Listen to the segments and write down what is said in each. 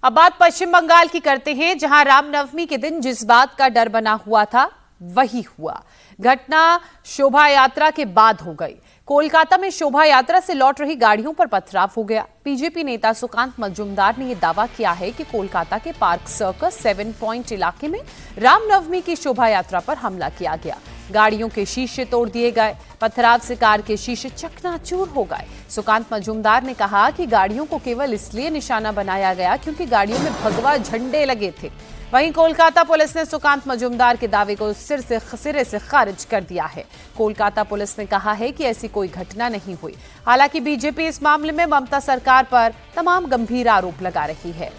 अब बात पश्चिम बंगाल की करते हैं, जहां रामनवमी के दिन जिस बात का डर बना हुआ था वही हुआ। घटना शोभा यात्रा के बाद हो गई। कोलकाता में शोभा यात्रा से लौट रही गाड़ियों पर पथराव हो गया। बीजेपी नेता सुकांत मजूमदार ने यह दावा किया है कि कोलकाता के पार्क सर्कस 7 पॉइंट इलाके में रामनवमी की शोभा यात्रा पर हमला किया गया। गाड़ियों के शीशे तोड़ दिए गए। पथराव से कार के शीशे चकनाचूर हो गए। सुकांत मजूमदार ने कहा कि गाड़ियों को केवल इसलिए निशाना बनाया गया क्योंकि गाड़ियों में भगवा झंडे लगे थे। वहीं कोलकाता पुलिस ने सुकांत मजूमदार के दावे को सिरे से खारिज कर दिया है। कोलकाता पुलिस ने कहा है कि ऐसी कोई घटना नहीं हुई। हालांकि बीजेपी इस मामले में ममता सरकार पर तमाम गंभीर आरोप लगा रही है।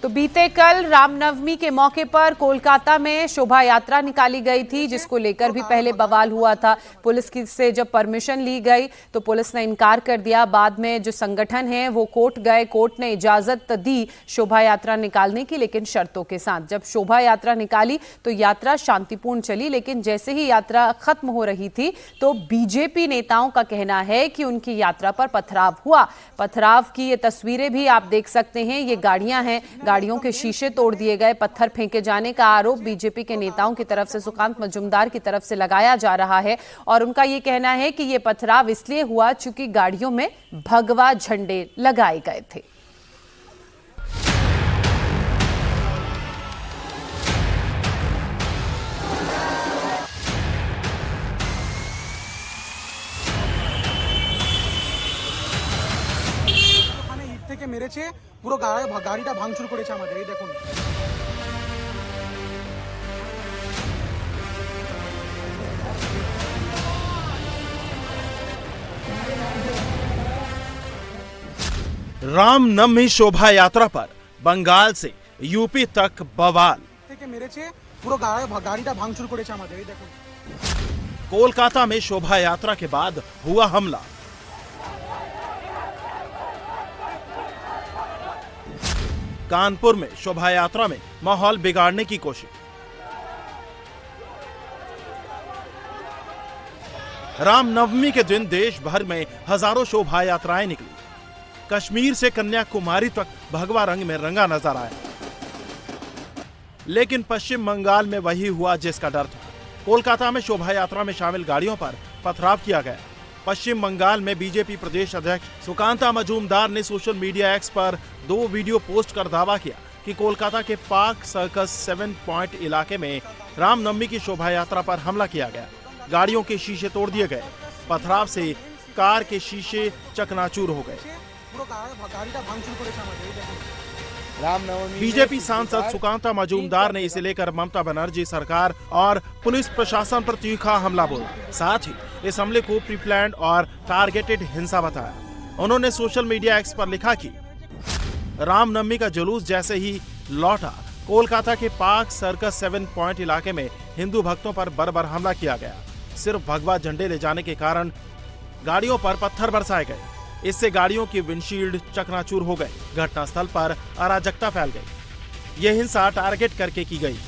तो बीते कल रामनवमी के मौके पर कोलकाता में शोभा यात्रा निकाली गई थी, जिसको लेकर भी पहले बवाल हुआ था। पुलिस की से जब परमिशन ली गई तो पुलिस ने इनकार कर दिया। बाद में जो संगठन है वो कोर्ट गए। कोर्ट ने इजाजत दी शोभा यात्रा निकालने की, लेकिन शर्तों के साथ। जब शोभा यात्रा निकाली तो यात्रा शांतिपूर्ण चली, लेकिन जैसे ही यात्रा खत्म हो रही थी तो बीजेपी नेताओं का कहना है कि उनकी यात्रा पर पथराव हुआ। पथराव की ये तस्वीरें भी आप देख सकते हैं। ये गाड़ियां हैं, गाड़ियों के शीशे तोड़ दिए गए। पत्थर फेंके जाने का आरोप बीजेपी के नेताओं की तरफ से सुकांत मजूमदार की तरफ से लगाया जा रहा है और उनका ये कहना है कि ये पथराव इसलिए हुआ क्योंकि गाड़ियों में भगवा झंडे लगाए गए थे। থেকে মেরেছে, পুরো গাড়িটা ভাঙচুর করেছে আমাদের। এই দেখুন, रामनवमी शोभा यात्रा पर बंगाल से यूपी तक बवाल। থেকে মেরেছে, পুরো গাড়িটা ভাঙচুর করেছে আমাদের। এই দেখুন, कोलकाता में शोभा यात्रा के बाद हुआ हमला। कानपुर में शोभा यात्रा में माहौल बिगाड़ने की कोशिश। रामनवमी के दिन देश भर में हजारों शोभा यात्राएं निकली। कश्मीर से कन्याकुमारी तक भगवा रंग में रंगा नजर आया। लेकिन पश्चिम बंगाल में वही हुआ जिसका डर था। कोलकाता में शोभा यात्रा में शामिल गाड़ियों पर पथराव किया गया। पश्चिम बंगाल में बीजेपी प्रदेश अध्यक्ष सुकांता मजूमदार ने सोशल मीडिया एक्स पर 2 वीडियो पोस्ट कर दावा किया कि कोलकाता के पार्क सर्कस 7 पॉइंट इलाके में रामनवमी की शोभा यात्रा पर हमला किया गया। गाड़ियों के शीशे तोड़ दिए गए। पथराव से कार के शीशे चकनाचूर हो गए। बीजेपी सांसद सुकांता मजूमदार ने इसे लेकर ममता बनर्जी सरकार और पुलिस प्रशासन पर तीखा हमला बोला। साथ ही इस हमले को प्री प्लान्ड और टारगेटेड हिंसा बताया। उन्होंने सोशल मीडिया एक्स पर लिखा कि रामनवमी का जुलूस जैसे ही लौटा, कोलकाता के पार्क सर्कस 7 पॉइंट इलाके में हिंदू भक्तों पर बर्बर हमला किया गया। सिर्फ भगवा झंडे ले जाने के कारण गाड़ियों पर पत्थर बरसाए गए। इससे गाड़ियों की विंडशील्ड चकनाचूर हो गए। घटनास्थल पर अराजकता फैल गई। यह हिंसा टारगेट करके की गई।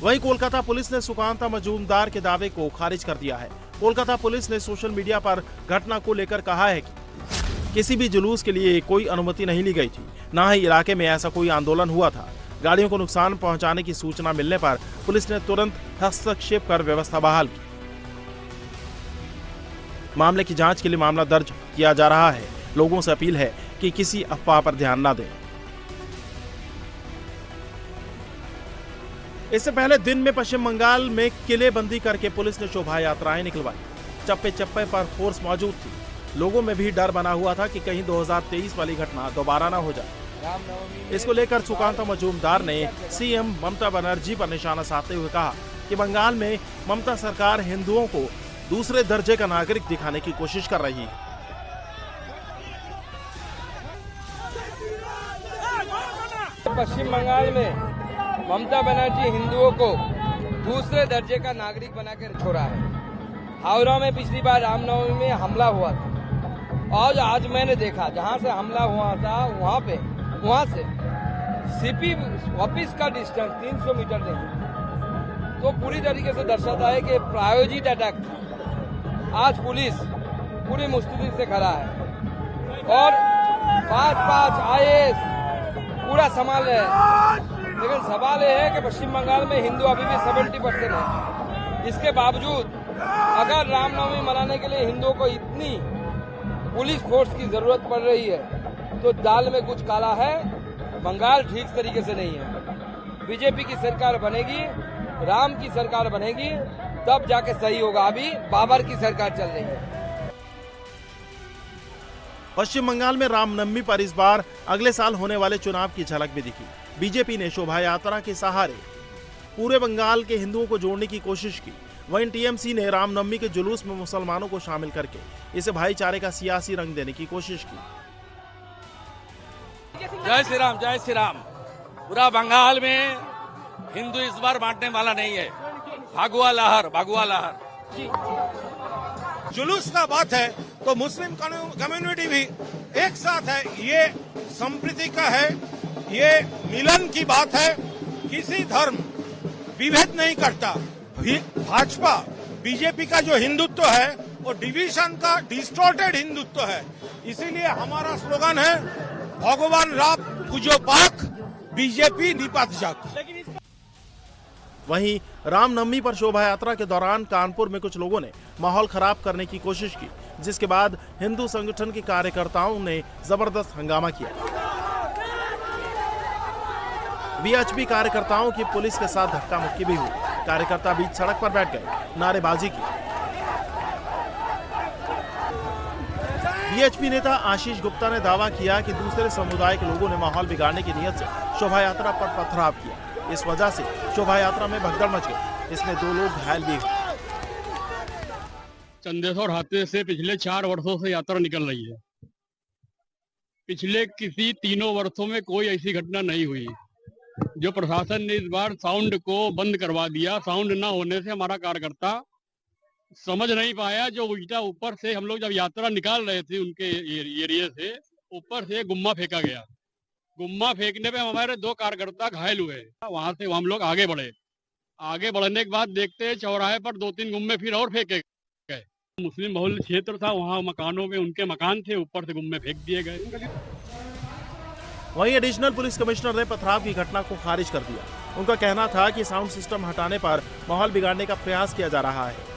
वहीं कोलकाता पुलिस ने सुकांता मजूमदार के दावे को खारिज कर दिया है। कोलकाता पुलिस ने सोशल मीडिया पर घटना को लेकर कहा है कि किसी भी जुलूस के लिए कोई अनुमति नहीं ली गई थी, न ही इलाके में ऐसा कोई आंदोलन हुआ था। गाड़ियों को नुकसान पहुंचाने की सूचना मिलने पर पुलिस ने तुरंत हस्तक्षेप कर व्यवस्था बहाल की। मामले की जांच के लिए मामला दर्ज किया जा रहा है। लोगों से अपील है कि किसी अफवाह पर ध्यान न दें। इससे पहले दिन में पश्चिम बंगाल में किलेबंदी करके पुलिस ने शोभा यात्राएं निकलवाई। चप्पे चप्पे पर फोर्स मौजूद थी। लोगों में भी डर बना हुआ था कि कहीं 2023 वाली घटना दोबारा न हो जाए। इसको लेकर सुकांता मजूमदार ने सीएम ममता बनर्जी पर निशाना साधते हुए कहा कि बंगाल में ममता सरकार हिंदुओं को दूसरे दर्जे का नागरिक दिखाने की कोशिश कर रही है। पश्चिम बंगाल में ममता बनर्जी हिंदुओं को दूसरे दर्जे का नागरिक बनाकर छोड़ा है। हावड़ा में पिछली बार रामनवमी में हमला हुआ था और आज मैंने देखा जहां से हमला हुआ था वहां से सीपी ऑफिस का डिस्टेंस 300 मीटर नहीं, तो पूरी तरीके से दर्शाता है कि प्रायोजित अटैक था। आज पुलिस पूरी मुस्तैदी से खड़ा है और 5-5 IAS पूरा संभाल रहे हैं। लेकिन सवाल यह है कि पश्चिम बंगाल में हिंदू अभी भी 70% है। इसके बावजूद अगर रामनवमी मनाने के लिए हिंदुओं को इतनी पुलिस फोर्स की जरूरत पड़ रही है तो दाल में कुछ काला है। बंगाल ठीक तरीके से नहीं है। बीजेपी की सरकार बनेगी, राम की सरकार बनेगी, तब जाके सही होगा। अभी बाबर की सरकार चल रही है। पश्चिम बंगाल में रामनवमी पर इस बार अगले साल होने वाले चुनाव की झलक भी दिखी। बीजेपी ने शोभा यात्रा के सहारे पूरे बंगाल के हिंदुओं को जोड़ने की कोशिश की। वहीं टीएमसी ने रामनवमी के जुलूस में मुसलमानों को शामिल करके इसे भाईचारे का सियासी रंग देने की कोशिश की। जय श्री राम, जय श्री राम। पूरा बंगाल में हिंदू इस बार बांटने वाला नहीं है। भगवा लहर, भगवा लहर। जुलूस का बात है तो मुस्लिम कम्युनिटी भी एक साथ है। ये संप्रीति का है, ये मिलन की बात है। किसी धर्म विभेद नहीं करता। भाजपा बीजेपी का जो हिंदुत्व है वो डिवीजन का डिस्टॉर्टेड हिंदुत्व है। इसीलिए हमारा स्लोगन है भगवान राम पूजो पाक, बीजेपी निपात जाक। वहीं रामनवमी पर शोभा यात्रा के दौरान कानपुर में कुछ लोगों ने माहौल खराब करने की कोशिश की, जिसके बाद हिंदू संगठन के कार्यकर्ताओं ने जबरदस्त हंगामा किया। वीएचपी कार्यकर्ताओं की पुलिस के साथ धक्का मुक्की भी हुई। कार्यकर्ता बीच सड़क पर बैठ गए, नारेबाजी की। वीएचपी नेता आशीष गुप्ता ने दावा किया कि दूसरे समुदाय के लोगों ने माहौल बिगाड़ने की नीयत से शोभा यात्रा पर पथराव किया। इस वजह से शोभा यात्रा में भगदड़ मच गई। इसमें 2 लोग घायल भी हुए। चंदेश्वर हाथे से पिछले 4 वर्षों से यात्रा निकल रही है। पिछले किसी 3 वर्षों में कोई ऐसी घटना नहीं हुई। जो प्रशासन ने इस बार साउंड को बंद करवा दिया, साउंड ना होने से हमारा कार्यकर्ता समझ नहीं पाया। जो उल्टा ऊपर से हम लोग जब यात्रा निकाल रहे थे उनके एरिया से, ऊपर से गुम्मा फेंका गया। गुम्मा फेंकने पे हमारे 2 कार्यकर्ता घायल हुए। वहां से हम लोग आगे बढ़े। आगे बढ़ने के बाद देखते हैं चौराहे पर 2-3 गुम्मे फिर और फेंके गए। मुस्लिम बहुल क्षेत्र था, वहाँ मकानों में उनके मकान थे, ऊपर से गुम्मे फेंक दिए गए। वहीं एडिशनल पुलिस कमिश्नर ने पथराव की घटना को खारिज कर दिया। उनका कहना था कि साउंड सिस्टम हटाने पर माहौल बिगाड़ने का प्रयास किया जा रहा है।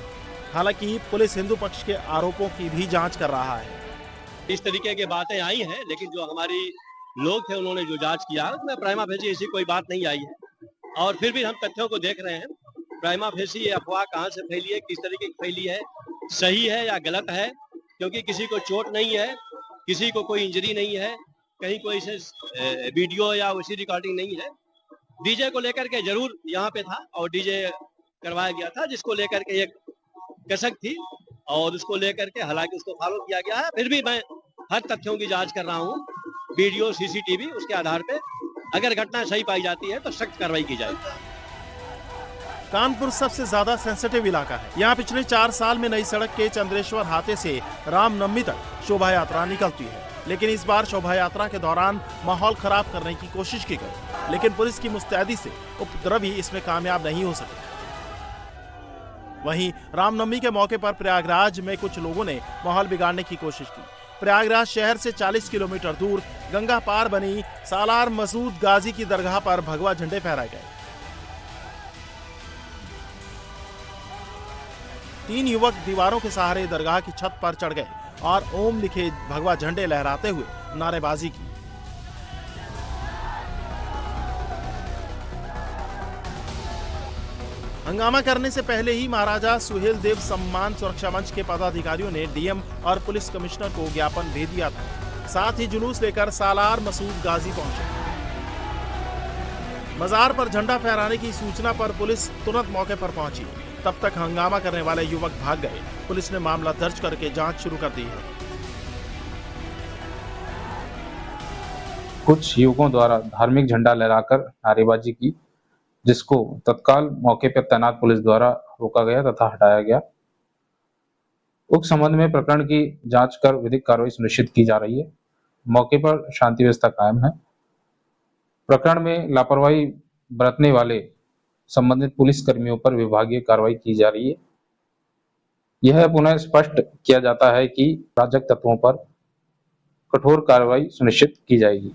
हालांकि पुलिस हिंदू पक्ष के आरोपों की भी जांच कर रहा है। इस तरीके की बातें आई हैं, लेकिन जो हमारी लोग थे उन्होंने जो जांच किया उसमें प्राइमा फेसी ऐसी कोई बात नहीं आई है। और फिर भी हम तथ्यों को देख रहे हैं। प्राइमा फेसी ये अफवाह कहाँ से फैली है, किस तरीके की फैली है, सही है या गलत है, क्योंकि किसी को चोट नहीं है, किसी को कोई इंजरी नहीं है, कहीं कोई से वीडियो या उसी रिकॉर्डिंग नहीं है। डीजे को लेकर के जरूर यहाँ पे था और डीजे करवाया गया था, जिसको लेकर के एक कसक थी और उसको लेकर के हालांकि उसको फॉलो किया गया है। फिर भी मैं हर तथ्यों की जांच कर रहा हूँ, वीडियो सीसीटीवी, उसके आधार पे अगर घटना सही पाई जाती है तो सख्त कार्रवाई की जाएगी। कानपुर सबसे ज्यादा सेंसिटिव इलाका है। यहाँ पिछले 4 साल में नई सड़क के चंद्रेश्वर हाथे से रामनवमी तक शोभा यात्रा निकलती है, लेकिन इस बार शोभा यात्रा के दौरान माहौल खराब करने की कोशिश की गई, लेकिन पुलिस की मुस्तैदी से उपद्रवी इसमें कामयाब नहीं हो सके। वहीं रामनवमी के मौके पर प्रयागराज में कुछ लोगों ने माहौल बिगाड़ने की कोशिश की। प्रयागराज शहर से 40 किलोमीटर दूर गंगा पार बनी सालार मसूद गाजी की दरगाह पर भगवा झंडे फहराए गए। 3 युवक दीवारों के सहारे दरगाह की छत पर चढ़ गए और ओम लिखे भगवा झंडे लहराते हुए नारेबाजी की। हंगामा करने से पहले ही महाराजा सुहेल देव सम्मान सुरक्षा मंच के पदाधिकारियों ने डीएम और पुलिस कमिश्नर को ज्ञापन भेज दिया था। साथ ही जुलूस लेकर सालार मसूद गाजी पहुंचे। मजार पर झंडा फहराने की सूचना पर पुलिस तुरंत मौके पर पहुंची। तब तक हंगामा करने वाले युवक भाग गए। पुलिस ने मामला दर्ज करके जांच शुरू कर दी है। कुछ युवकों द्वारा धार्मिक झंडा लहराकर नारेबाजी की, जिसको तत्काल मौके पर तैनात पुलिस द्वारा रोका गया तथा हटाया गया। उक्त संबंध में प्रकरण की जांच कर विधिक कार्रवाई सुनिश्चित की जा रही है। मौके पर शांति व्यवस्था कायम है। प्रकरण में लापरवाही बरतने वाले संबंधित पुलिस कर्मियों पर विभागीय कार्रवाई की जा रही है। यह पुनः स्पष्ट किया जाता है कि अराजक तत्वों पर कठोर कार्रवाई सुनिश्चित की जाएगी।